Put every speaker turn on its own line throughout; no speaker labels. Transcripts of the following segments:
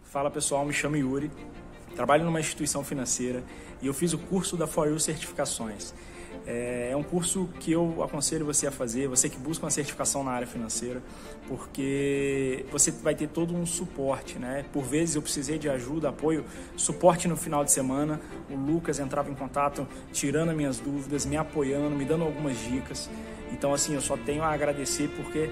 Fala pessoal, me chamo Yuri, trabalho numa instituição financeira e eu fiz o curso da For You Certificações. É um curso que eu aconselho você a fazer, você que busca uma certificação na área financeira, porque você vai ter todo um suporte, né? Por vezes eu precisei de ajuda, apoio, suporte no final de semana. O Lucas entrava em contato, tirando as minhas dúvidas, me apoiando, me dando algumas dicas. Então, assim, eu só tenho a agradecer porque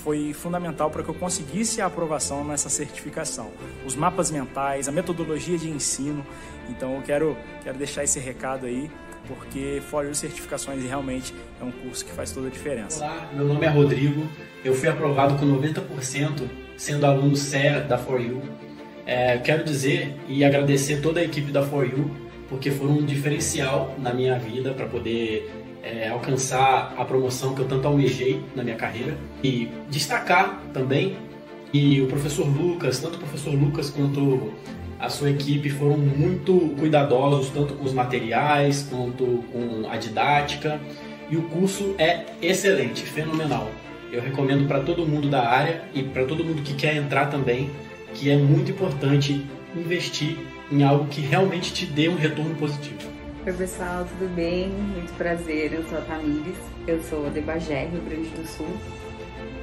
foi fundamental para que eu conseguisse a aprovação nessa certificação. Os mapas mentais, a metodologia de ensino. Então, eu quero deixar esse recado aí, porque For You Certificações realmente é um curso que faz toda a diferença.
Olá, meu nome é Rodrigo, eu fui aprovado com 90%, sendo aluno CEA da For You. Quero dizer e agradecer toda a equipe da For You, porque foram um diferencial na minha vida para poder alcançar a promoção que eu tanto almejei na minha carreira. E destacar também que o professor Lucas, tanto o professor Lucas quanto a sua equipe foram muito cuidadosos, tanto com os materiais quanto com a didática, e o curso é excelente, fenomenal. Eu recomendo para todo mundo da área e para todo mundo que quer entrar também, que é muito importante investir em algo que realmente te dê um retorno positivo.
Oi pessoal, tudo bem? Muito prazer, eu sou a Tamires, eu sou de Bagé, Rio Grande do Sul,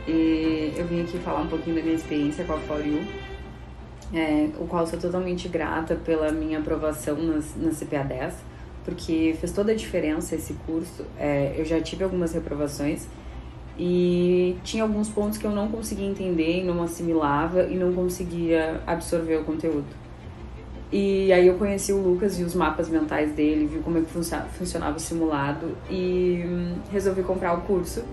e eu vim aqui falar um pouquinho da minha experiência com a For You, o qual sou totalmente grata pela minha aprovação na CPA 10, porque fez toda a diferença esse curso. Eu já tive algumas reprovações e tinha alguns pontos que eu não conseguia entender e não assimilava e não conseguia absorver o conteúdo. E aí eu conheci o Lucas, vi os mapas mentais dele, vi como é que funcionava o simulado e resolvi comprar o curso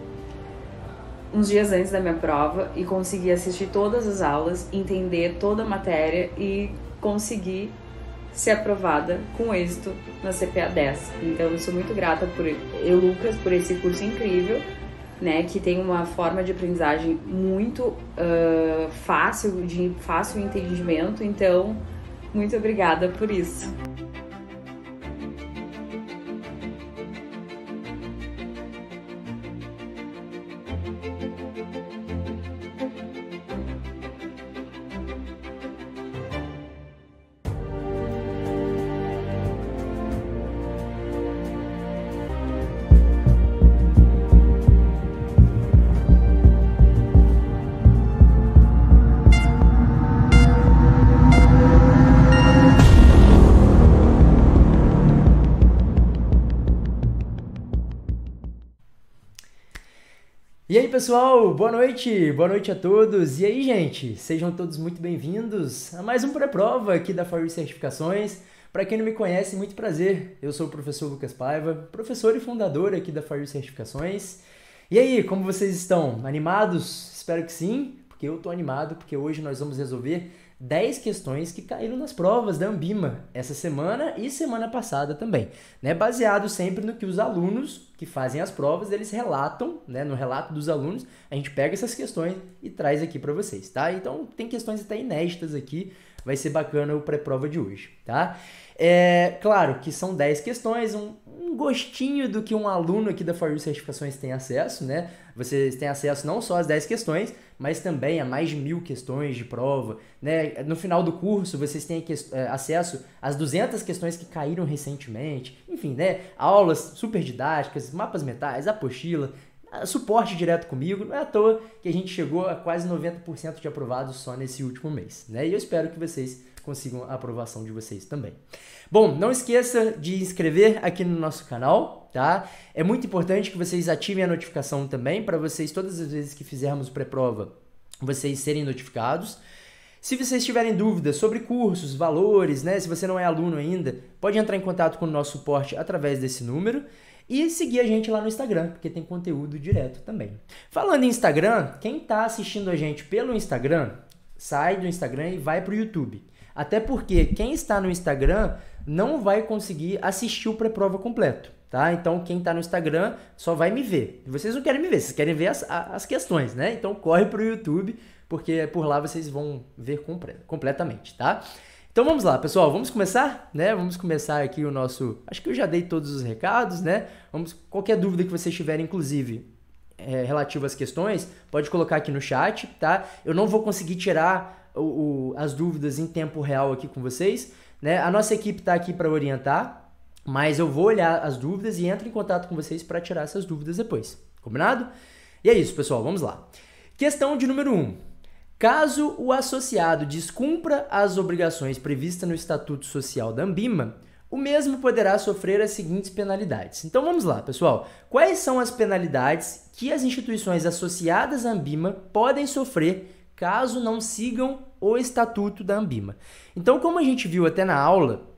uns dias antes da minha prova e consegui assistir todas as aulas, entender toda a matéria e conseguir ser aprovada com êxito na CPA 10. Então eu sou muito grata por Lucas, por esse curso incrível, né, que tem uma forma de aprendizagem muito fácil, de fácil entendimento. Então, muito obrigada por isso.
E aí pessoal, boa noite a todos. E aí gente, sejam todos muito bem-vindos a mais um pré-prova aqui da For You Certificações. Para quem não me conhece, muito prazer, eu sou o professor Lucas Paiva, professor e fundador aqui da For You Certificações. E aí, como vocês estão? Animados? Espero que sim, porque eu tô animado, porque hoje nós vamos resolver 10 questões que caíram nas provas da Ambima essa semana e semana passada também, né? Baseado sempre no que os alunos que fazem as provas, eles relatam, né? No relato dos alunos, a gente pega essas questões e traz aqui para vocês, tá? Então, tem questões até inéditas aqui, vai ser bacana o pré-prova de hoje, tá? Claro que são 10 questões, um gostinho do que um aluno aqui da For You Certificações tem acesso, né? Vocês têm acesso não só às 10 questões, mas também a mais de 1000 questões de prova, né? No final do curso, vocês têm acesso às 200 questões que caíram recentemente, enfim, né? Aulas super didáticas, mapas mentais, apostila, suporte direto comigo. Não é à toa que a gente chegou a quase 90% de aprovados só nesse último mês, né? E eu espero que vocês consigam a aprovação de vocês também. Bom, não esqueça de inscrever aqui no nosso canal, tá? É muito importante que vocês ativem a notificação também, para vocês, todas as vezes que fizermos pré-prova, vocês serem notificados. Se vocês tiverem dúvidas sobre cursos, valores, né? Se você não é aluno ainda, pode entrar em contato com o nosso suporte através desse número. E seguir a gente lá no Instagram, porque tem conteúdo direto também. Falando em Instagram, quem está assistindo a gente pelo Instagram, sai do Instagram e vai para o YouTube. Até porque quem está no Instagram não vai conseguir assistir o pré-prova completo, tá? Então, quem está no Instagram só vai me ver. Vocês não querem me ver, vocês querem ver as questões, né? Então, corre para o YouTube, porque por lá vocês vão ver completamente, tá? Então, vamos lá, pessoal. Vamos começar, né? Vamos começar aqui o nosso... Acho que eu já dei todos os recados, né? Qualquer dúvida que vocês tiverem, inclusive, relativo às questões, pode colocar aqui no chat, tá? Eu não vou conseguir tirar as dúvidas em tempo real aqui com vocês, né? A nossa equipe está aqui para orientar, mas eu vou olhar as dúvidas e entro em contato com vocês para tirar essas dúvidas depois. Combinado? E é isso, pessoal. Vamos lá. Questão de número 1. Caso o associado descumpra as obrigações previstas no Estatuto Social da Ambima, o mesmo poderá sofrer as seguintes penalidades. Então vamos lá, pessoal. Quais são as penalidades que as instituições associadas à Ambima podem sofrer caso não sigam o Estatuto da Ambima? Então, como a gente viu até na aula,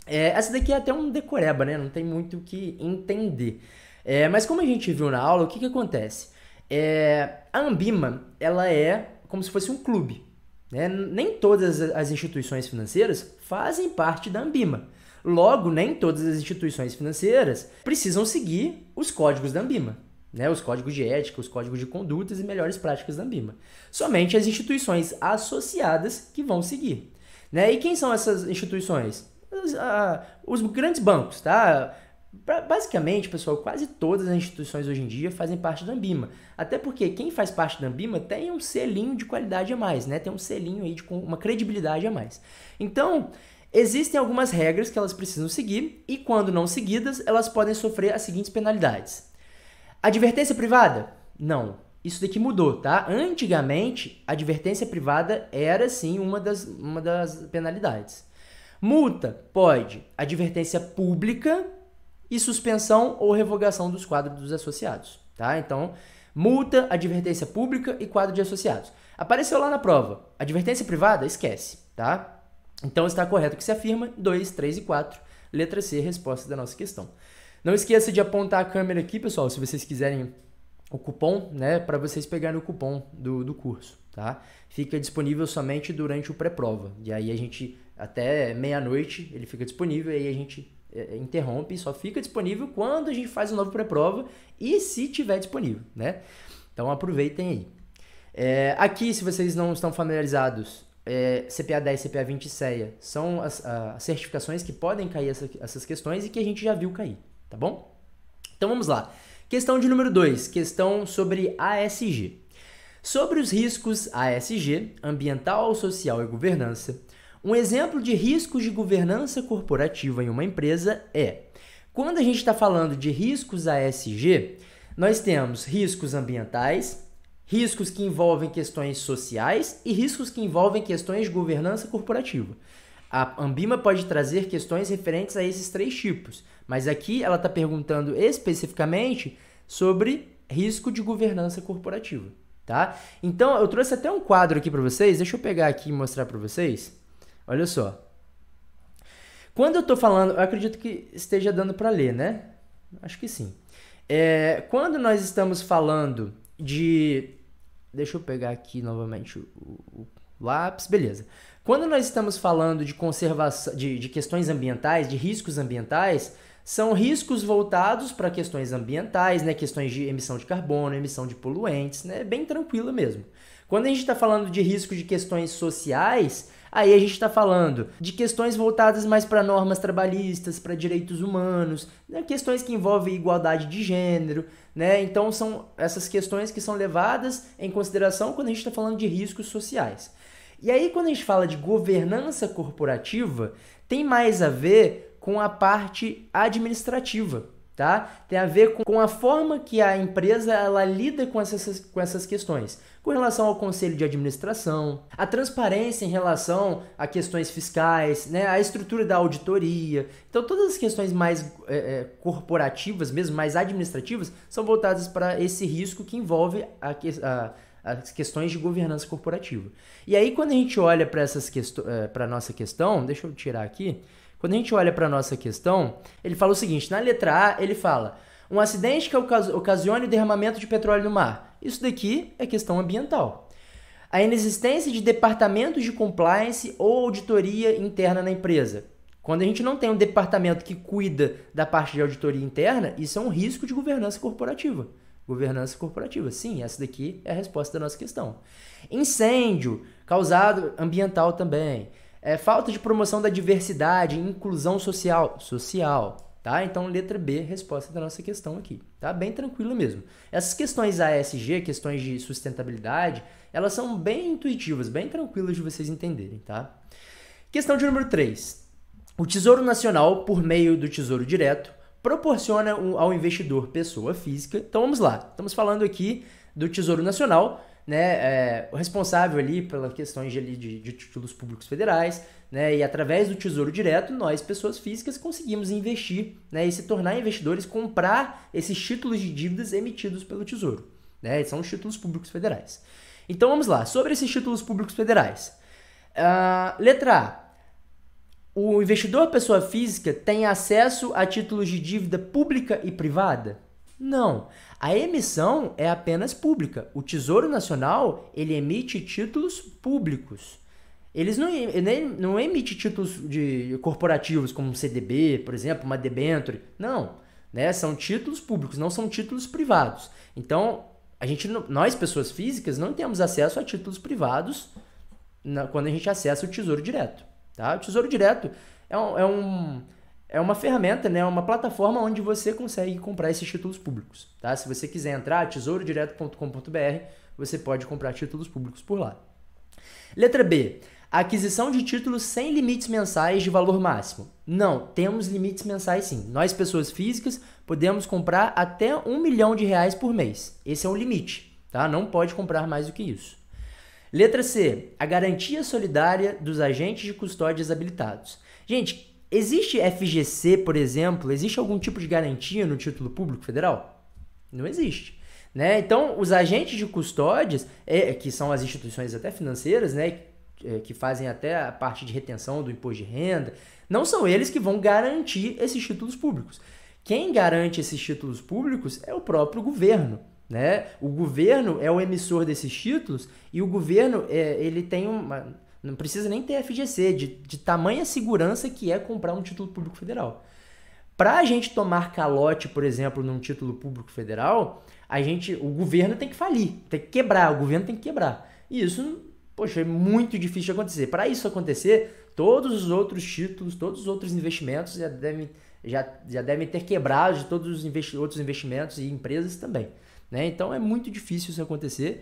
essa daqui é até um decoreba, né? Não tem muito o que entender. Mas como a gente viu na aula, o que acontece? A Ambima, ela é como se fosse um clube, né? Nem todas as instituições financeiras fazem parte da Ambima. Logo, nem todas as instituições financeiras precisam seguir os códigos da Ambima, né? Os códigos de ética, os códigos de condutas e melhores práticas da Ambima. Somente as instituições associadas que vão seguir, né? E quem são essas instituições? Os grandes bancos, tá? Basicamente, pessoal, quase todas as instituições hoje em dia fazem parte da Ambima. Até porque quem faz parte da Ambima tem um selinho de qualidade a mais, né? Tem um selinho aí de uma credibilidade a mais. Então, existem algumas regras que elas precisam seguir e, quando não seguidas, elas podem sofrer as seguintes penalidades. Advertência privada? Não. Isso daqui mudou, tá? Antigamente, a advertência privada era, sim, uma das penalidades. Multa? Pode. Advertência pública e suspensão ou revogação dos quadros dos associados, tá? Então, multa, advertência pública e quadro de associados. Apareceu lá na prova. Advertência privada? Esquece, tá? Então, está correto o que se afirma. 2, 3 e 4. Letra C, resposta da nossa questão. Não esqueça de apontar a câmera aqui, pessoal, se vocês quiserem o cupom, né? Para vocês pegarem o cupom do curso, tá? Fica disponível somente durante o pré-prova. E aí a gente, até meia-noite, ele fica disponível e aí a gente interrompe e só fica disponível quando a gente faz o novo pré-prova e se tiver disponível, né? Então aproveitem aí. Aqui, se vocês não estão familiarizados, CPA 10, CPA 20 e CEA são as certificações que podem cair essas questões e que a gente já viu cair, tá bom? Então vamos lá. Questão de número 2, questão sobre ASG. Sobre os riscos ASG, ambiental, social e governança, um exemplo de riscos de governança corporativa em uma empresa quando a gente está falando de riscos ASG, nós temos riscos ambientais, riscos que envolvem questões sociais e riscos que envolvem questões de governança corporativa. A Ambima pode trazer questões referentes a esses 3 tipos, mas aqui ela está perguntando especificamente sobre risco de governança corporativa, tá? Então, eu trouxe até um quadro aqui para vocês, deixa eu pegar aqui e mostrar para vocês. Olha só. Quando eu estou falando, eu acredito que esteja dando para ler, né? Acho que sim. Quando nós estamos falando de... Deixa eu pegar aqui novamente o lápis. Beleza. Quando nós estamos falando de conservação, de questões ambientais, de riscos ambientais, são riscos voltados para questões ambientais, né? Questões de emissão de carbono, emissão de poluentes, né? Bem tranquila mesmo. Quando a gente está falando de risco de questões sociais, aí a gente está falando de questões voltadas mais para normas trabalhistas, para direitos humanos, né? Questões que envolvem igualdade de gênero, né? Então são essas questões que são levadas em consideração quando a gente está falando de riscos sociais. E aí quando a gente fala de governança corporativa, tem mais a ver com a parte administrativa, tá? Tem a ver com a forma que a empresa ela lida com essas questões, com relação ao conselho de administração, a transparência em relação a questões fiscais, né? A estrutura da auditoria. Então, todas as questões mais corporativas, mesmo mais administrativas, são voltadas para esse risco que envolve as questões de governança corporativa. E aí, quando a gente olha para a nossa questão, deixa eu tirar aqui. Quando a gente olha para a nossa questão, ele fala o seguinte, na letra A, ele fala, um acidente que ocasione o derramamento de petróleo no mar. Isso daqui é questão ambiental. A inexistência de departamentos de compliance ou auditoria interna na empresa. Quando a gente não tem um departamento que cuida da parte de auditoria interna, isso é um risco de governança corporativa. Governança corporativa, sim, essa daqui é a resposta da nossa questão. Incêndio causado ambiental também. Falta de promoção da diversidade, inclusão social, tá? Então, letra B, resposta da nossa questão aqui, tá? Bem tranquilo mesmo. Essas questões ASG, questões de sustentabilidade, elas são bem intuitivas, bem tranquilas de vocês entenderem, tá? Questão de número 3. O Tesouro Nacional, por meio do Tesouro Direto, proporciona ao investidor pessoa física. Então, vamos lá. Estamos falando aqui do Tesouro Nacional, né, o responsável ali pelas questões de títulos públicos federais, né, e através do Tesouro Direto, nós, pessoas físicas, conseguimos investir, né, e se tornar investidores, comprar esses títulos de dívidas emitidos pelo Tesouro, né, são os títulos públicos federais. Então vamos lá, sobre esses títulos públicos federais. Letra A. O investidor pessoa física tem acesso a títulos de dívida pública e privada? Não. A emissão é apenas pública. O Tesouro Nacional, ele emite títulos públicos. Eles não emitem títulos corporativos, como um CDB, por exemplo, uma debênture. Não. Né? São títulos públicos, não são títulos privados. Então, nós, pessoas físicas, não temos acesso a títulos privados quando a gente acessa o Tesouro Direto. Tá? O Tesouro Direto é uma ferramenta, né? Uma plataforma onde você consegue comprar esses títulos públicos. Tá? Se você quiser entrar, tesourodireto.com.br, você pode comprar títulos públicos por lá. Letra B. A aquisição de títulos sem limites mensais de valor máximo. Não, temos limites mensais sim. Nós, pessoas físicas, podemos comprar até R$1 milhão por mês. Esse é o limite. Tá? Não pode comprar mais do que isso. Letra C. A garantia solidária dos agentes de custódias habilitados. Gente, existe FGC, por exemplo? Existe algum tipo de garantia no título público federal? Não existe. Né? Então, os agentes de custódias, que são as instituições até financeiras, né, que fazem até a parte de retenção do imposto de renda, não são eles que vão garantir esses títulos públicos. Quem garante esses títulos públicos é o próprio governo. Né? O governo é o emissor desses títulos e o governo ele tem não precisa nem ter FGC, de tamanha segurança que é comprar um título público federal. Para a gente tomar calote, por exemplo, num título público federal, o governo tem que falir, tem que quebrar, o governo tem que quebrar. E isso, poxa, é muito difícil de acontecer. Para isso acontecer, todos os outros títulos, todos os outros investimentos já devem ter quebrado de todos os outros investimentos e empresas também. Né? Então é muito difícil isso acontecer,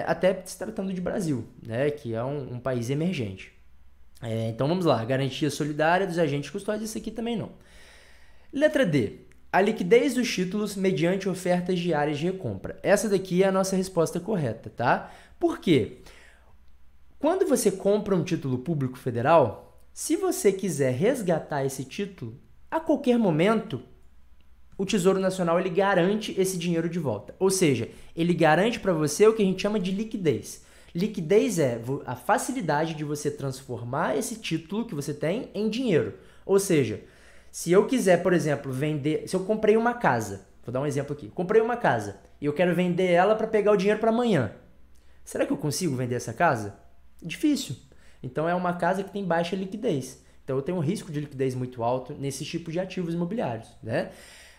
até se tratando de Brasil, né? Que é um país emergente. Então vamos lá, garantia solidária dos agentes custódios, isso aqui também não. Letra D. A liquidez dos títulos mediante ofertas diárias de recompra. Essa daqui é a nossa resposta correta, tá? Por quê? Quando você compra um título público federal, se você quiser resgatar esse título, a qualquer momento, o Tesouro Nacional ele garante esse dinheiro de volta. Ou seja, ele garante para você o que a gente chama de liquidez. Liquidez é a facilidade de você transformar esse título que você tem em dinheiro. Ou seja, se eu quiser, por exemplo, vender... Se eu comprei uma casa, vou dar um exemplo aqui. Comprei uma casa e eu quero vender ela para pegar o dinheiro para amanhã. Será que eu consigo vender essa casa? Difícil. Então é uma casa que tem baixa liquidez. Então eu tenho um risco de liquidez muito alto nesse tipo de ativos imobiliários, né?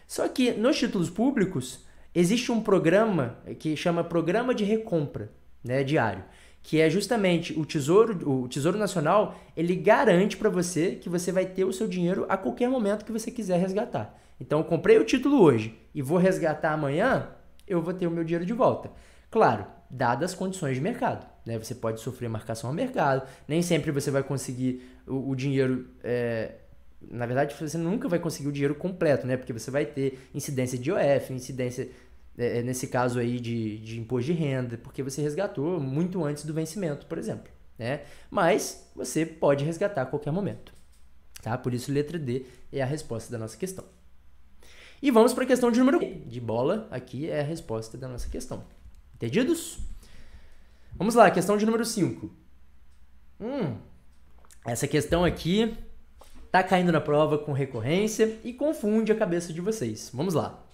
Só que nos títulos públicos existe um programa que chama Programa de Recompra, né, diário, que é justamente o Tesouro Nacional, ele garante para você que você vai ter o seu dinheiro a qualquer momento que você quiser resgatar. Então, eu comprei o título hoje e vou resgatar amanhã, eu vou ter o meu dinheiro de volta. Claro, dadas as condições de mercado, né? Você pode sofrer marcação ao mercado, nem sempre você vai conseguir o dinheiro... Na verdade, você nunca vai conseguir o dinheiro completo, né? Porque você vai ter incidência de IOF, incidência, nesse caso aí, de imposto de renda, porque você resgatou muito antes do vencimento, por exemplo, né? Mas você pode resgatar a qualquer momento, tá? Por isso, letra D é a resposta da nossa questão. E vamos para a questão de número 1. De bola, aqui é a resposta da nossa questão. Entendidos? Vamos lá, questão de número 5. Essa questão aqui... tá caindo na prova com recorrência e confunde a cabeça de vocês. Vamos lá.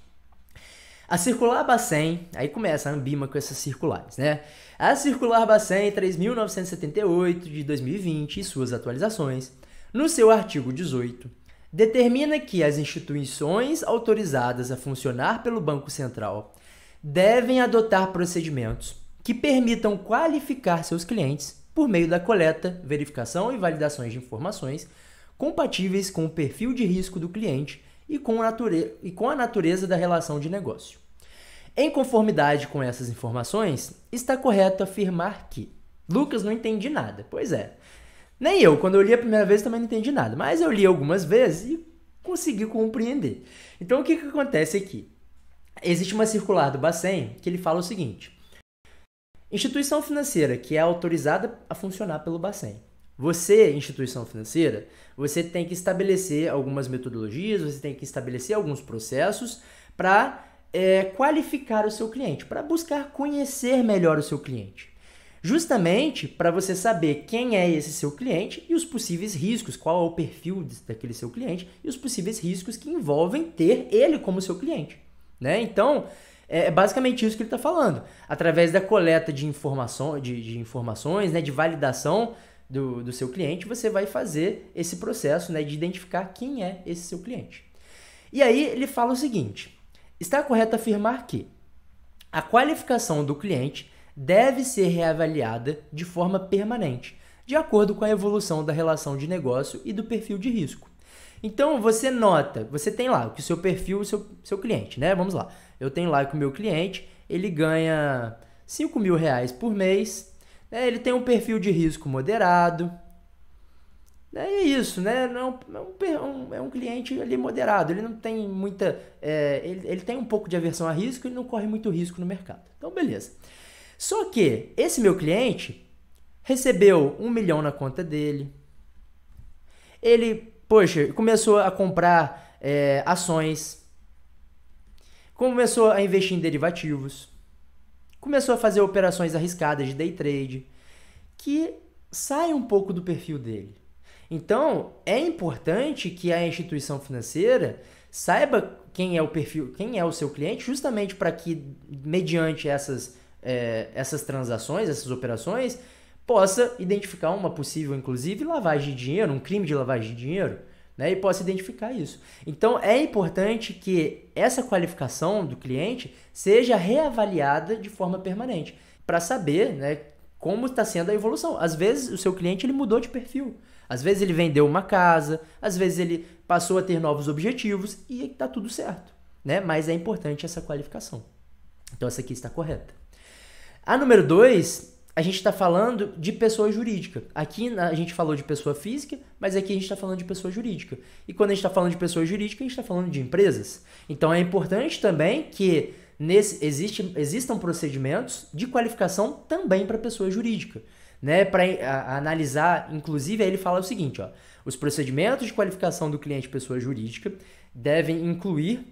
A circular Bacen, aí começa a Anbima com essas circulares, né? A circular Bacen 3.978 de 2020 e suas atualizações, no seu artigo 18, determina que as instituições autorizadas a funcionar pelo Banco Central devem adotar procedimentos que permitam qualificar seus clientes por meio da coleta, verificação e validações de informações compatíveis com o perfil de risco do cliente e com a natureza da relação de negócio. Em conformidade com essas informações, está correto afirmar que Lucas, não entendi nada. Pois é. Nem eu, quando eu li a primeira vez, também não entendi nada. Mas eu li algumas vezes e consegui compreender. Então, o que acontece aqui? Existe uma circular do Bacen que ele fala o seguinte. Instituição financeira que é autorizada a funcionar pelo Bacen. Você, instituição financeira, você tem que estabelecer algumas metodologias, você tem que estabelecer alguns processos para qualificar o seu cliente, para buscar conhecer melhor o seu cliente. Justamente para você saber quem é esse seu cliente e os possíveis riscos, qual é o perfil daquele seu cliente e os possíveis riscos que envolvem ter ele como seu cliente. Né? Então, é basicamente isso que ele está falando. Através da coleta de informações, né, de validação do seu cliente, você vai fazer esse processo, né, de identificar quem é esse seu cliente. E aí ele fala o seguinte, está correto afirmar que a qualificação do cliente deve ser reavaliada de forma permanente, de acordo com a evolução da relação de negócio e do perfil de risco. Então, você nota, você tem lá o seu perfil, o seu cliente, né? Vamos lá. Eu tenho lá que o meu cliente, ele ganha R$5.000 por mês, né? Ele tem um perfil de risco moderado. É isso, né? É um cliente ali moderado, ele não tem muita... ele tem um pouco de aversão a risco e não corre muito risco no mercado. Então, beleza. Só que esse meu cliente recebeu R$1 milhão na conta dele. Ele, começou a comprar ações. Começou a investir em derivativos. Começou a fazer operações arriscadas de day trade. Que sai um pouco do perfil dele. Então, é importante que a instituição financeira saiba quem é o perfil, quem é o seu cliente, justamente para que, mediante essas transações, essas operações, possa identificar uma possível, inclusive, lavagem de dinheiro, um crime de lavagem de dinheiro, né? E possa identificar isso. Então, é importante que essa qualificação do cliente seja reavaliada de forma permanente, para saber, né, como está sendo a evolução. Às vezes, o seu cliente ele mudou de perfil. Às vezes, ele vendeu uma casa, às vezes, ele passou a ter novos objetivos e está tudo certo, né? Mas é importante essa qualificação. Então, essa aqui está correta. A número 2, a gente está falando de pessoa jurídica. Aqui a gente falou de pessoa física, mas aqui a gente está falando de pessoa jurídica. E quando a gente está falando de pessoa jurídica, a gente está falando de empresas. Então, é importante também que existam procedimentos de qualificação também para pessoa jurídica. Né? Para analisar, inclusive, aí ele fala o seguinte, ó, os procedimentos de qualificação do cliente pessoa jurídica devem incluir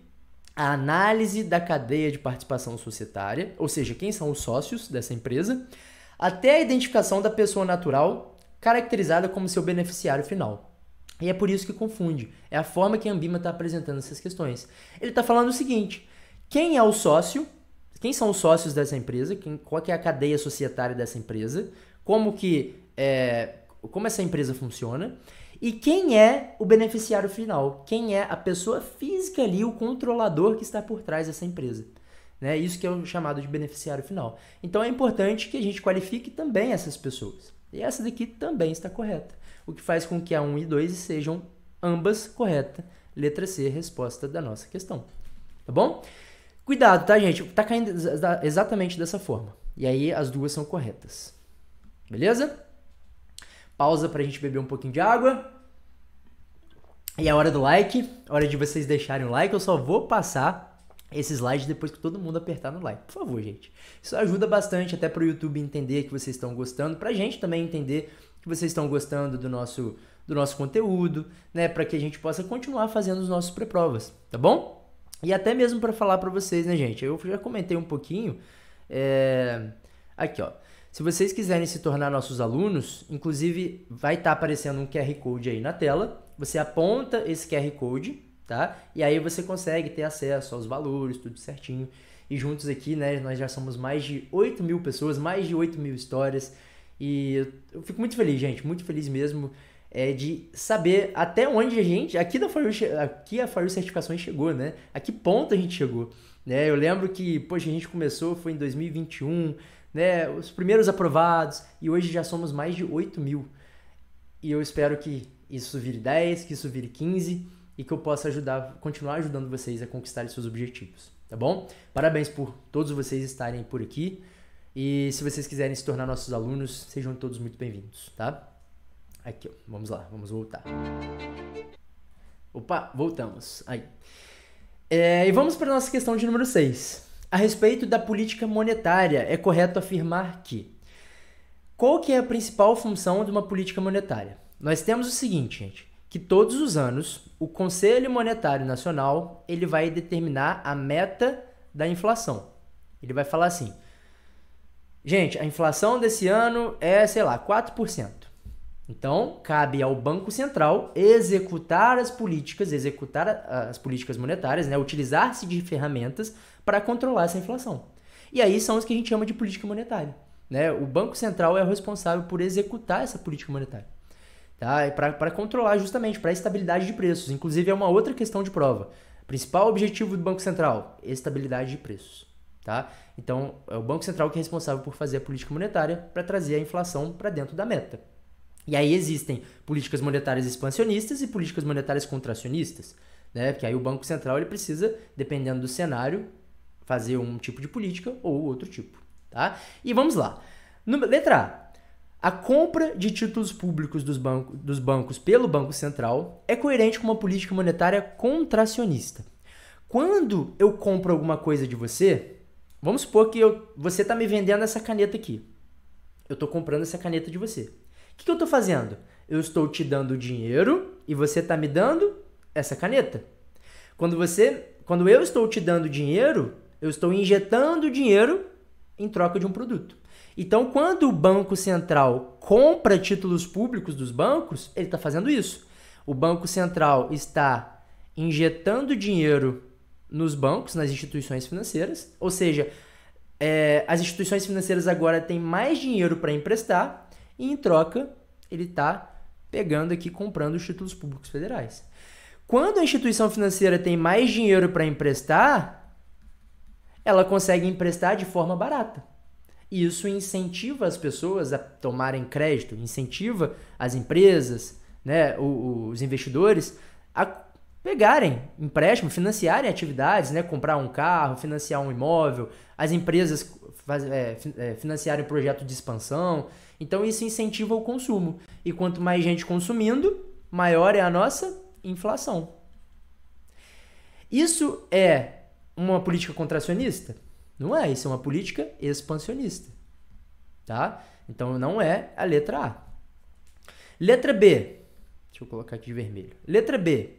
a análise da cadeia de participação societária, ou seja, quem são os sócios dessa empresa, até a identificação da pessoa natural caracterizada como seu beneficiário final. E é por isso que confunde. É a forma que a Ambima está apresentando essas questões. Ele está falando o seguinte, quem é o sócio, quem são os sócios dessa empresa, qual que é a cadeia societária dessa empresa, como essa empresa funciona, e quem é o beneficiário final, quem é a pessoa física ali, o controlador que está por trás dessa empresa. Né? Isso que é o chamado de beneficiário final. Então é importante que a gente qualifique também essas pessoas. E essa daqui também está correta, o que faz com que a 1 e 2 sejam ambas corretas. Letra C, resposta da nossa questão. Tá bom? Cuidado, tá, gente? Tá caindo exatamente dessa forma. E aí as duas são corretas. Beleza? Pausa pra gente beber um pouquinho de água. E é a hora do like. Hora de vocês deixarem o like. Eu só vou passar esse slide depois que todo mundo apertar no like. Por favor, gente. Isso ajuda bastante até pro YouTube entender que vocês estão gostando. Pra gente também entender que vocês estão gostando do nosso conteúdo, né? Pra que a gente possa continuar fazendo os nossos pré-provas. Tá bom? E até mesmo pra falar pra vocês, né, gente? Eu já comentei um pouquinho. Aqui, ó. Se vocês quiserem se tornar nossos alunos, inclusive vai estar aparecendo um QR Code aí na tela. Você aponta esse QR Code, tá? E aí você consegue ter acesso aos valores, tudo certinho. E juntos aqui, né, nós já somos mais de 8.000 pessoas, mais de 8.000 histórias. E eu fico muito feliz, gente, muito feliz mesmo de saber até onde a gente, aqui a For You Certificações chegou, né? A que ponto a gente chegou, né? Eu lembro que, a gente começou, foi em 2021, né, os primeiros aprovados, e hoje já somos mais de 8.000. E eu espero que isso vire 10, que isso vire 15, e que eu possa continuar ajudando vocês a conquistarem seus objetivos, tá bom? Parabéns por todos vocês estarem por aqui e se vocês quiserem se tornar nossos alunos, sejam todos muito bem-vindos, tá? Aqui, ó, vamos lá, vamos voltar. Opa, voltamos. Aí. E vamos para a nossa questão de número 6. A respeito da política monetária, é correto afirmar que qual que é a principal função de uma política monetária? Nós temos o seguinte, gente, que todos os anos o Conselho Monetário Nacional ele vai determinar a meta da inflação. Ele vai falar assim, gente, a inflação desse ano é, sei lá, 4%. Então, cabe ao Banco Central executar as políticas monetárias, né? Utilizar-se de ferramentas para controlar essa inflação. E aí são os que a gente chama de política monetária, né? O Banco Central é o responsável por executar essa política monetária, tá? Para controlar justamente, para a estabilidade de preços. Inclusive, é uma outra questão de prova. Principal objetivo do Banco Central, estabilidade de preços, tá? Então, é o Banco Central que é responsável por fazer a política monetária para trazer a inflação para dentro da meta. E aí existem políticas monetárias expansionistas e políticas monetárias contracionistas, né? Porque aí o Banco Central ele precisa, dependendo do cenário, fazer um tipo de política ou outro tipo, tá? E vamos lá. Letra A. A compra de títulos públicos dos bancos pelo Banco Central é coerente com uma política monetária contracionista. Quando eu compro alguma coisa de você, vamos supor que você está me vendendo essa caneta aqui. Eu estou comprando essa caneta de você. O que eu estou fazendo? Eu estou te dando dinheiro e você está me dando essa caneta. Quando eu estou te dando dinheiro, eu estou injetando dinheiro em troca de um produto. Então, quando o Banco Central compra títulos públicos dos bancos, ele está fazendo isso. O Banco Central está injetando dinheiro nos bancos, nas instituições financeiras, ou seja, as instituições financeiras agora têm mais dinheiro para emprestar e, em troca, ele está pegando aqui, comprando os títulos públicos federais. Quando a instituição financeira tem mais dinheiro para emprestar, ela consegue emprestar de forma barata. E isso incentiva as pessoas a tomarem crédito, incentiva as empresas, né, os investidores a pegarem empréstimo, financiarem atividades, né, comprar um carro, financiar um imóvel, as empresas financiarem projeto de expansão. Então isso incentiva o consumo. E quanto mais gente consumindo, maior é a nossa inflação. Isso é uma política contracionista? Não é, isso é uma política expansionista. Tá? Então não é a letra A. Letra B. Deixa eu colocar aqui de vermelho. Letra B.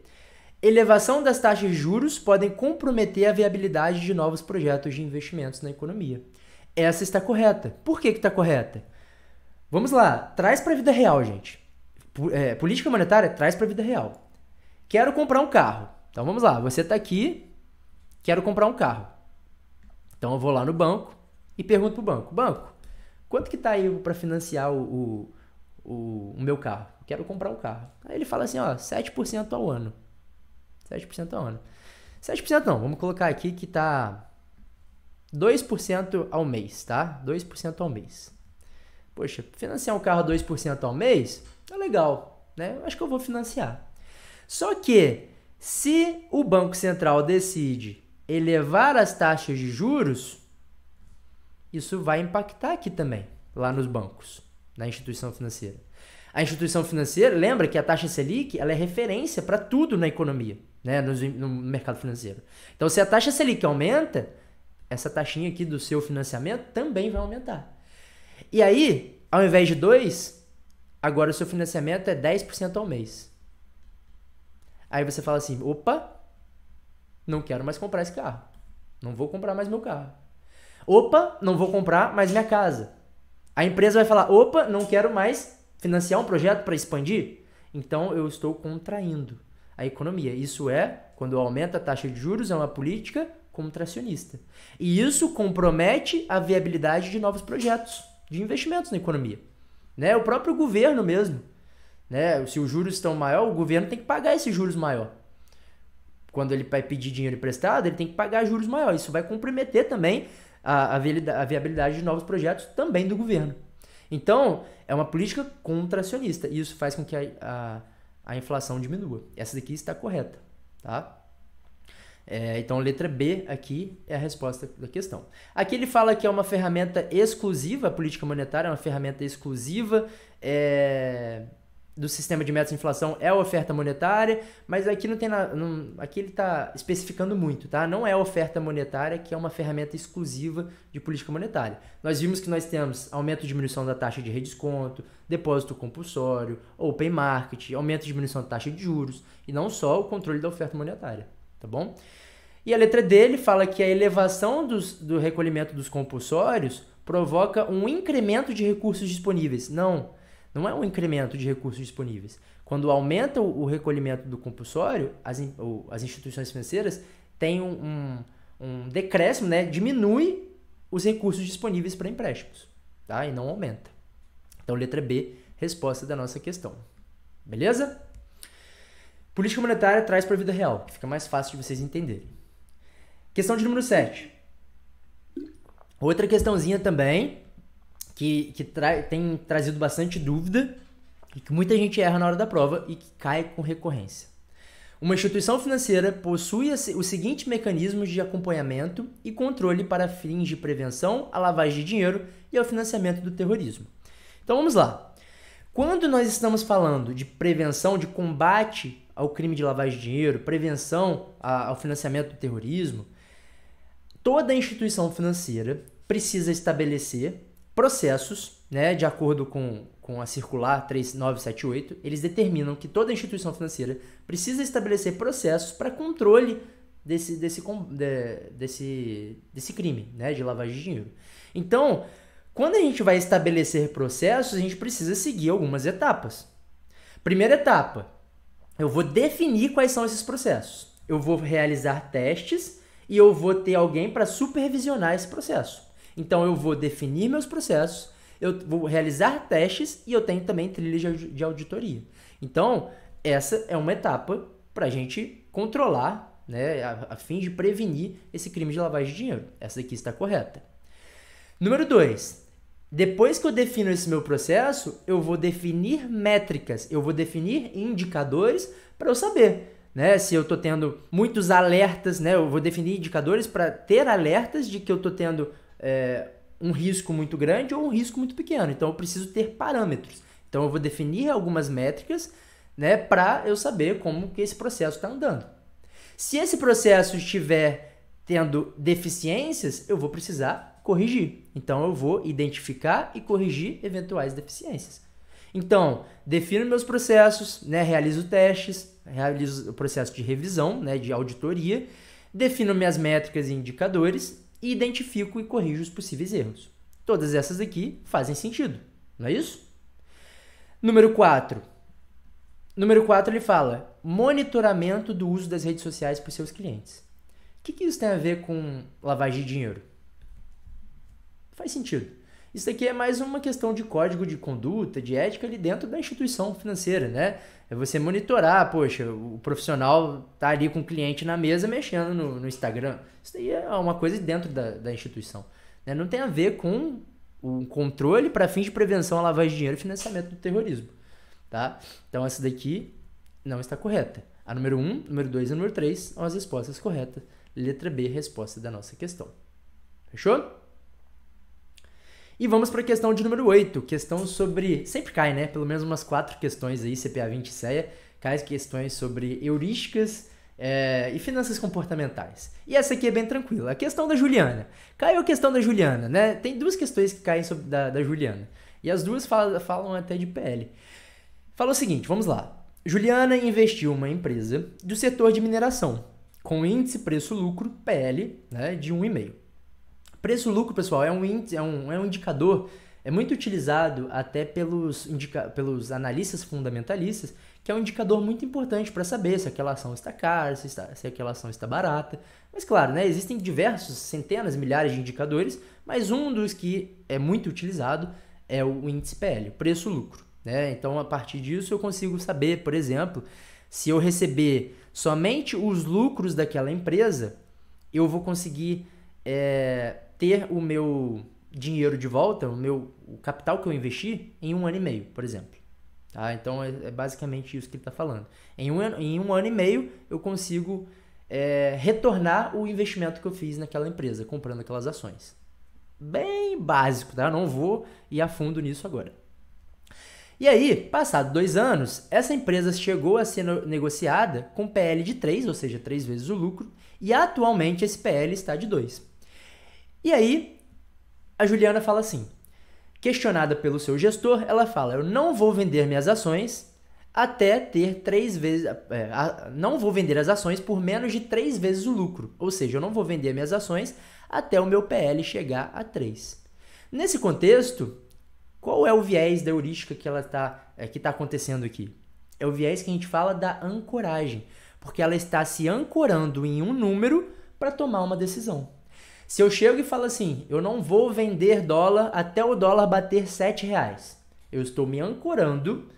Elevação das taxas de juros podem comprometer a viabilidade de novos projetos de investimentos na economia. Essa está correta. Por que está correta? Vamos lá, traz para a vida real, gente. Política monetária, traz para a vida real. Quero comprar um carro. Então vamos lá, você está aqui, quero comprar um carro. Então eu vou lá no banco e pergunto para o banco, banco, quanto que está aí para financiar o meu carro? Eu quero comprar um carro. Aí ele fala assim, ó, 7% ao ano. 7% ao ano. 7% não, vamos colocar aqui que está 2% ao mês, tá? 2% ao mês. Poxa, financiar um carro 2% ao mês é legal, né? Eu acho que eu vou financiar. Só que, se o Banco Central decide elevar as taxas de juros, isso vai impactar aqui também, lá nos bancos, na instituição financeira. A instituição financeira, lembra que a taxa Selic ela é referência para tudo na economia, né? No mercado financeiro. Então, se a taxa Selic aumenta, essa taxinha aqui do seu financiamento também vai aumentar. E aí, ao invés de 2, agora o seu financiamento é 10% ao mês. Aí você fala assim, opa, não quero mais comprar esse carro. Não vou comprar mais meu carro. Opa, não vou comprar mais minha casa. A empresa vai falar, opa, não quero mais financiar um projeto para expandir. Então, eu estou contraindo a economia. Isso quando aumenta a taxa de juros, é uma política contracionista. E isso compromete a viabilidade de novos projetos de investimentos na economia. Né? O próprio governo mesmo. Né? Se os juros estão maior, o governo tem que pagar esses juros maior. Quando ele vai pedir dinheiro emprestado, ele tem que pagar juros maiores. Isso vai comprometer também a viabilidade de novos projetos também do governo. Então, é uma política contracionista. E isso faz com que a inflação diminua. Essa daqui está correta. tá? Então, letra B aqui é a resposta da questão. Aqui ele fala que é uma ferramenta exclusiva, a política monetária é uma ferramenta exclusiva do sistema de metas de inflação, é a oferta monetária, mas aqui não tem aqui ele está especificando muito, tá? Não é a oferta monetária que é uma ferramenta exclusiva de política monetária. Nós vimos que nós temos aumento e diminuição da taxa de redesconto, depósito compulsório, open market, aumento e diminuição da taxa de juros, e não só o controle da oferta monetária, tá bom? E a letra D, ele fala que a elevação do recolhimento dos compulsórios provoca um incremento de recursos disponíveis. Não é um incremento de recursos disponíveis. Quando aumenta o recolhimento do compulsório, as instituições financeiras têm um decréscimo, né? Diminui os recursos disponíveis para empréstimos, tá? E não aumenta. Então, letra B, resposta da nossa questão. Beleza? Política monetária traz para a vida real, que fica mais fácil de vocês entenderem. Questão de número 7. Outra questãozinha também, que tem trazido bastante dúvida e que muita gente erra na hora da prova e que cai com recorrência. Uma instituição financeira possui os seguintes mecanismos de acompanhamento e controle para fins de prevenção à lavagem de dinheiro e ao financiamento do terrorismo. Então vamos lá. Quando nós estamos falando de prevenção, de combate ao crime de lavagem de dinheiro, prevenção ao financiamento do terrorismo, toda instituição financeira precisa estabelecer processos, né, de acordo com a circular 3978, eles determinam que toda instituição financeira precisa estabelecer processos para controle desse crime, né, de lavagem de dinheiro. Então, quando a gente vai estabelecer processos, a gente precisa seguir algumas etapas. Primeira etapa, eu vou definir quais são esses processos. Eu vou realizar testes e eu vou ter alguém para supervisionar esse processo. Então, eu vou definir meus processos, eu vou realizar testes e eu tenho também trilhas de auditoria. Então, essa é uma etapa para a gente controlar, né, a fim de prevenir esse crime de lavagem de dinheiro. Essa aqui está correta. Número 2. Depois que eu defino esse meu processo, eu vou definir métricas, eu vou definir indicadores para eu saber, né, se eu estou tendo muitos alertas, né, eu vou definir indicadores para ter alertas de que eu estou tendo um risco muito grande ou um risco muito pequeno. Então, eu preciso ter parâmetros. Então, eu vou definir algumas métricas, né, para eu saber como que esse processo está andando. Se esse processo estiver tendo deficiências, eu vou precisar corrigir. Então, eu vou identificar e corrigir eventuais deficiências. Então, defino meus processos, né, realizo testes, realizo o processo de revisão, né, de auditoria, defino minhas métricas e indicadores e identifico e corrijo os possíveis erros. Todas essas aqui fazem sentido, não é isso? Número 4. Número 4 ele fala monitoramento do uso das redes sociais por seus clientes. O que isso tem a ver com lavagem de dinheiro? Faz sentido. Isso aqui é mais uma questão de código de conduta, de ética ali dentro da instituição financeira, né? É você monitorar, poxa, o profissional tá ali com o cliente na mesa mexendo no Instagram. Isso daí é uma coisa dentro da instituição, né? Não tem a ver com o controle para fins de prevenção à lavagem de dinheiro e financiamento do terrorismo, tá? Então essa daqui não está correta. A número 1, número 2 e número 3 são as respostas corretas. Letra B, resposta da nossa questão. Fechou? E vamos para a questão de número 8, questão sobre... Sempre cai, né? Pelo menos umas 4 questões aí, CPA 20 e CEA, cai questões sobre heurísticas e finanças comportamentais. E essa aqui é bem tranquila. A questão da Juliana. Caiu a questão da Juliana, né? Tem 2 questões que caem sobre da Juliana. E as 2 falam até de PL. Fala o seguinte, vamos lá. Juliana investiu em uma empresa do setor de mineração, com índice preço-lucro, PL, né, de 1,5. Preço-lucro, pessoal, é um indicador, é muito utilizado até pelos analistas fundamentalistas, que é um indicador muito importante para saber se aquela ação está cara, se aquela ação está barata. Mas claro, né, existem diversos, centenas, milhares de indicadores, mas um dos que é muito utilizado é o índice PL, preço-lucro, né? Então, a partir disso, eu consigo saber, por exemplo, se eu receber somente os lucros daquela empresa, eu vou conseguir ter o meu dinheiro de volta, o capital que eu investi, em 1 ano e meio, por exemplo. Tá? Então, é basicamente isso que ele está falando. Em um ano e meio, eu consigo retornar o investimento que eu fiz naquela empresa, comprando aquelas ações. Bem básico, tá? Eu não vou ir a fundo nisso agora. E aí, passado 2 anos, essa empresa chegou a ser negociada com PL de 3, ou seja, 3 vezes o lucro, e atualmente esse PL está de 2. E aí, a Juliana fala assim, questionada pelo seu gestor, ela fala, eu não vou vender minhas ações até ter 3 vezes... não vou vender as ações por menos de 3 vezes o lucro, ou seja, eu não vou vender minhas ações até o meu PL chegar a 3. Nesse contexto, qual é o viés da heurística que está acontecendo aqui? É o viés que a gente fala da ancoragem, porque ela está se ancorando em um número para tomar uma decisão. Se eu chego e falo assim, eu não vou vender dólar até o dólar bater R$7, eu estou me ancorando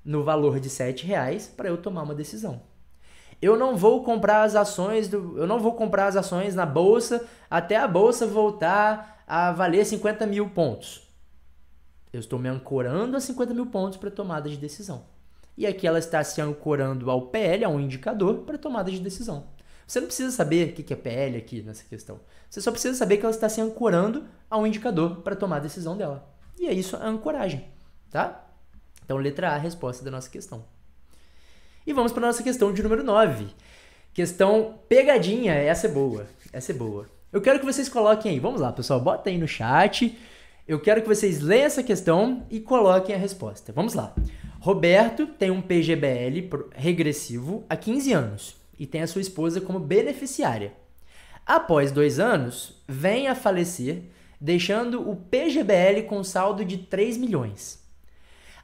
no valor de R$7 para eu tomar uma decisão. Eu não vou comprar as ações na bolsa até a bolsa voltar a valer 50 mil pontos. Eu estou me ancorando a 50 mil pontos para tomada de decisão. E aqui ela está se ancorando ao PL, a um indicador, para tomada de decisão. Você não precisa saber o que é PL aqui nessa questão. Você só precisa saber que ela está se ancorando a um indicador para tomar a decisão dela. E é isso a ancoragem, tá? Então, letra A, a resposta da nossa questão. E vamos para a nossa questão de número 9. Questão pegadinha, essa é boa. Essa é boa. Eu quero que vocês coloquem aí, vamos lá, pessoal, bota aí no chat. Eu quero que vocês leiam essa questão e coloquem a resposta. Vamos lá. Roberto tem um PGBL regressivo há 15 anos e tem a sua esposa como beneficiária. Após 2 anos, vem a falecer, deixando o PGBL com saldo de 3 milhões.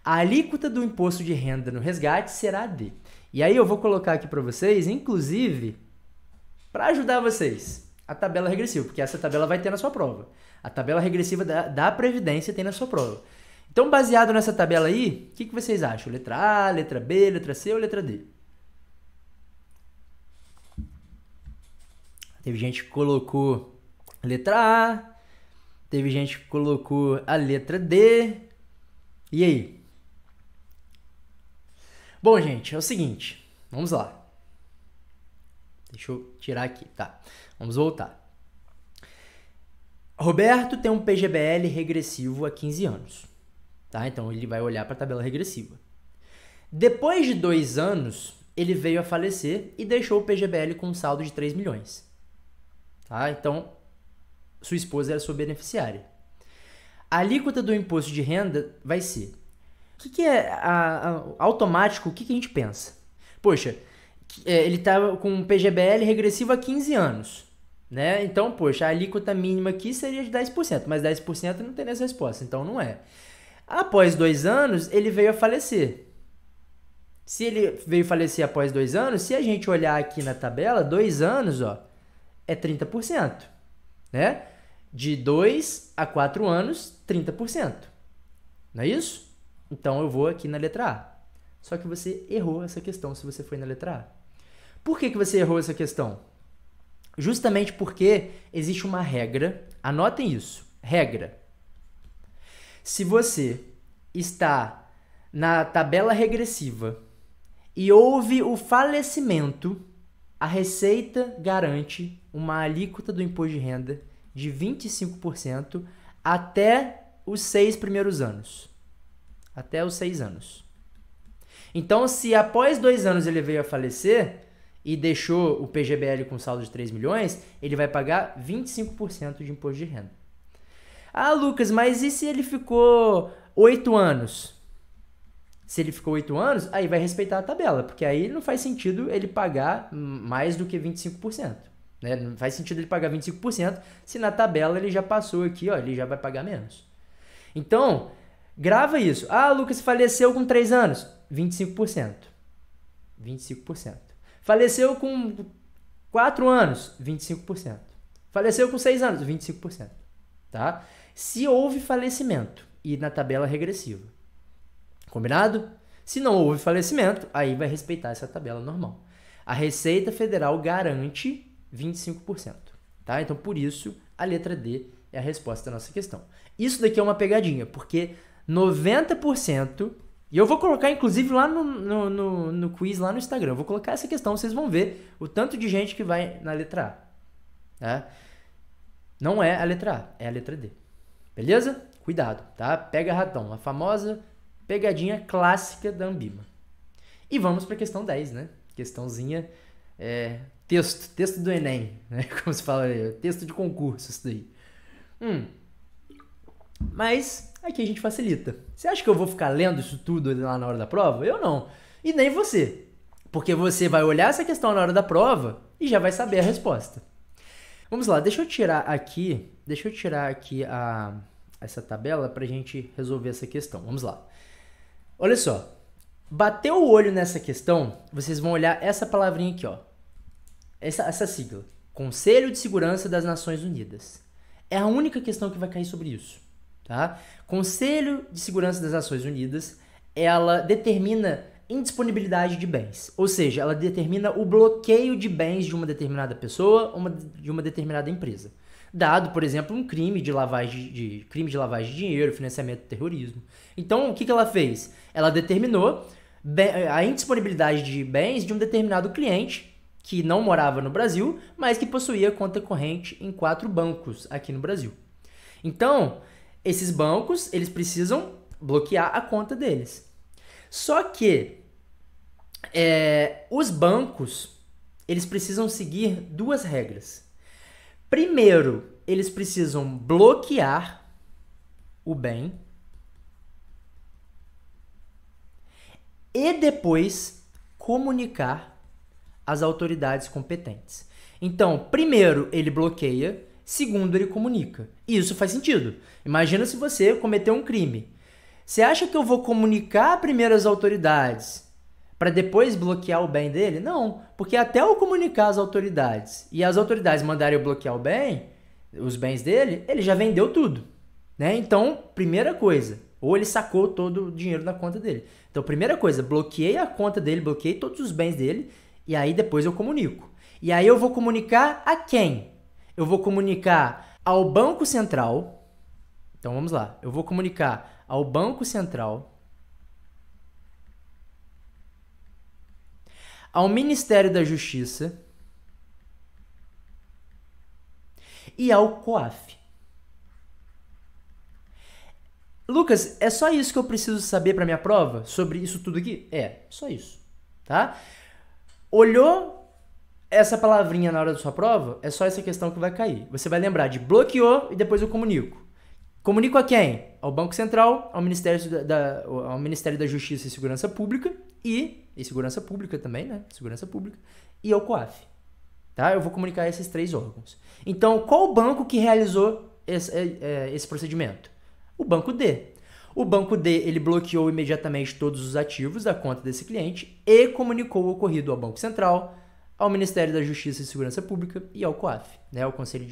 A alíquota do imposto de renda no resgate será D. E aí eu vou colocar aqui para vocês, inclusive, para ajudar vocês, a tabela regressiva, porque essa tabela vai ter na sua prova. A tabela regressiva da Previdência tem na sua prova. Então, baseado nessa tabela aí, o que vocês acham? Letra A, letra B, letra C ou letra D? Teve gente que colocou a letra A, teve gente que colocou a letra D. E aí? Bom, gente, é o seguinte. Vamos lá. Deixa eu tirar aqui, tá? Vamos voltar. Roberto tem um PGBL regressivo há 15 anos. Tá? Então, ele vai olhar para a tabela regressiva. Depois de 2 anos, ele veio a falecer e deixou o PGBL com um saldo de 3 milhões. Tá? Então, sua esposa era sua beneficiária. A alíquota do imposto de renda vai ser... O que é automático? O que a gente pensa? Poxa, ele está com um PGBL regressivo há 15 anos. Né? Então, poxa, a alíquota mínima aqui seria de 10%, mas 10% não tem nessa resposta, então não é. Após 2 anos, ele veio a falecer. Se ele veio falecer após 2 anos, se a gente olhar aqui na tabela, 2 anos, ó, é 30%. Né? De 2 a 4 anos, 30%. Não é isso? Então, eu vou aqui na letra A. Só que você errou essa questão se você foi na letra A. Por que você errou essa questão? Justamente porque existe uma regra. Anotem isso. Regra. Se você está na tabela regressiva e houve o falecimento, a Receita garante uma alíquota do imposto de renda de 25% até os 6 primeiros anos. Até os 6 anos. Então, se após 2 anos ele veio a falecer e deixou o PGBL com saldo de 3 milhões, ele vai pagar 25% de imposto de renda. Ah, Lucas, mas e se ele ficou 8 anos? Se ele ficou 8 anos, aí vai respeitar a tabela, porque aí não faz sentido ele pagar mais do que 25%. Né? Não faz sentido ele pagar 25% se na tabela ele já passou aqui, ó, ele já vai pagar menos. Então, grava isso. Ah, Lucas faleceu com 3 anos. 25%. 25%. Faleceu com 4 anos. 25%. Faleceu com 6 anos. 25%. Tá? Se houve falecimento e na tabela regressiva. Combinado? Se não houve falecimento, aí vai respeitar essa tabela normal. A Receita Federal garante 25%. Tá? Então, por isso, a letra D é a resposta da nossa questão. Isso daqui é uma pegadinha, porque 90% E eu vou colocar, inclusive, lá no quiz, lá no Instagram. Eu vou colocar essa questão, vocês vão ver o tanto de gente que vai na letra A. Tá? Não é a letra A, é a letra D. Beleza? Cuidado, tá? Pega ratão, a famosa pegadinha clássica da Ambima. E vamos para a questão 10, né? Questãozinha, texto do Enem, né? Como se fala aí, texto de concurso, isso daí. Mas aqui a gente facilita. Você acha que eu vou ficar lendo isso tudo lá na hora da prova? Eu não. E nem você. Porque você vai olhar essa questão na hora da prova e já vai saber a resposta. Vamos lá, deixa eu tirar aqui essa tabela pra gente resolver essa questão. Vamos lá. Olha só. Bateu o olho nessa questão, vocês vão olhar essa palavrinha aqui, ó. Essa sigla. Conselho de Segurança das Nações Unidas. É a única questão que vai cair sobre isso. Tá? Conselho de Segurança das Nações Unidas, ela determina indisponibilidade de bens, ou seja, ela determina o bloqueio de bens de uma determinada pessoa ou de uma determinada empresa, dado, por exemplo, um crime de lavagem de dinheiro, financiamento do terrorismo. Então, o que ela fez? Ela determinou a indisponibilidade de bens de um determinado cliente que não morava no Brasil, mas que possuía conta corrente em 4 bancos aqui no Brasil. Então, esses bancos, eles precisam bloquear a conta deles. Só que os bancos, eles precisam seguir 2 regras. Primeiro, eles precisam bloquear o bem e depois comunicar às autoridades competentes. Então, primeiro, ele bloqueia, segundo, ele comunica. E isso faz sentido. Imagina se você cometeu um crime. Você acha que eu vou comunicar primeiro às autoridades para depois bloquear o bem dele? Não, porque até eu comunicar às autoridades e as autoridades mandarem eu bloquear os bens dele, ele já vendeu tudo, né? Então, primeira coisa, ou ele sacou todo o dinheiro na conta dele. Então, primeira coisa, bloqueei a conta dele, bloqueei todos os bens dele e aí depois eu comunico. E aí eu vou comunicar a quem? Eu vou comunicar ao Banco Central. Então, vamos lá. Eu vou comunicar ao Banco Central, ao Ministério da Justiça e ao COAF. Lucas, é só isso que eu preciso saber para minha prova sobre isso tudo aqui? É, só isso, tá? Olhou essa palavrinha na hora da sua prova, é só essa questão que vai cair. Você vai lembrar de bloqueou e depois eu comunico. Comunico a quem? Ao Banco Central, ao Ministério da Justiça e Segurança Pública e Segurança Pública também, né? Segurança Pública e ao COAF. Tá? Eu vou comunicar a esses 3 órgãos. Então, qual o banco que realizou esse procedimento? O Banco D. O Banco D, ele bloqueou imediatamente todos os ativos da conta desse cliente e comunicou o ocorrido ao Banco Central, ao Ministério da Justiça e Segurança Pública e ao COAF, né? O Conselho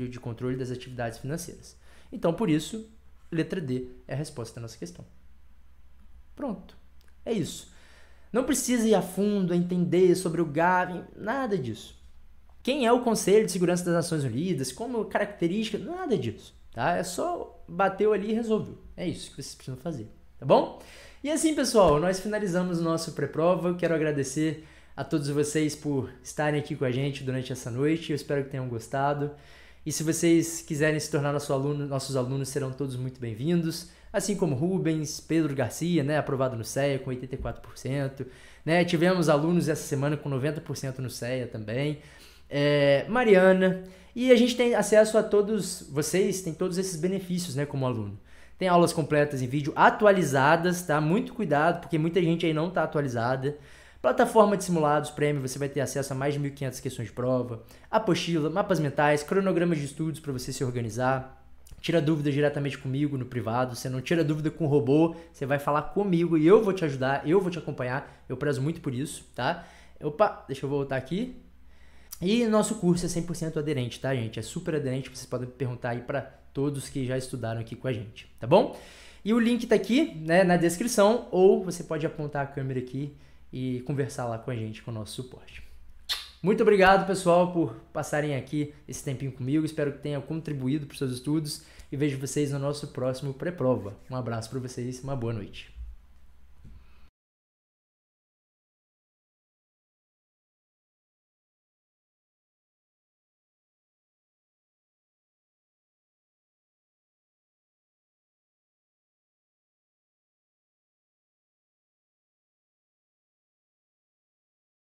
de Controle das Atividades Financeiras. Então, por isso, letra D é a resposta da nossa questão. Pronto. É isso. Não precisa ir a fundo, entender sobre o GAV, nada disso. Quem é o Conselho de Segurança das Nações Unidas, como característica, nada disso. Tá? É só bateu ali e resolveu. É isso que vocês precisam fazer. Tá bom? E assim, pessoal, nós finalizamos o nosso pré-prova. Eu quero agradecer a todos vocês por estarem aqui com a gente durante essa noite. Eu espero que tenham gostado. E se vocês quiserem se tornar nossos alunos serão todos muito bem-vindos, assim como Rubens, Pedro Garcia, né, aprovado no CEA com 84%, né, tivemos alunos essa semana com 90% no CEA também, Mariana, e a gente tem acesso a todos vocês, tem todos esses benefícios, né, como aluno. Tem aulas completas em vídeo atualizadas, tá? Muito cuidado, porque muita gente aí não está atualizada. Plataforma de simulados Prêmio, você vai ter acesso a mais de 1.500 questões de prova, apostila, mapas mentais, cronogramas de estudos para você se organizar. Tira dúvidas diretamente comigo no privado, você não tira dúvida com o robô, você vai falar comigo e eu vou te ajudar, eu vou te acompanhar, eu prezo muito por isso, tá? Opa, deixa eu voltar aqui. E nosso curso é 100% aderente, tá, gente? É super aderente, vocês podem perguntar aí para todos que já estudaram aqui com a gente, tá bom? E o link tá aqui, né, na descrição, ou você pode apontar a câmera aqui e conversar lá com a gente, com o nosso suporte. Muito obrigado, pessoal, por passarem aqui esse tempinho comigo. Espero que tenha contribuído para os seus estudos e vejo vocês no nosso próximo pré-prova. Um abraço para vocês, uma boa noite.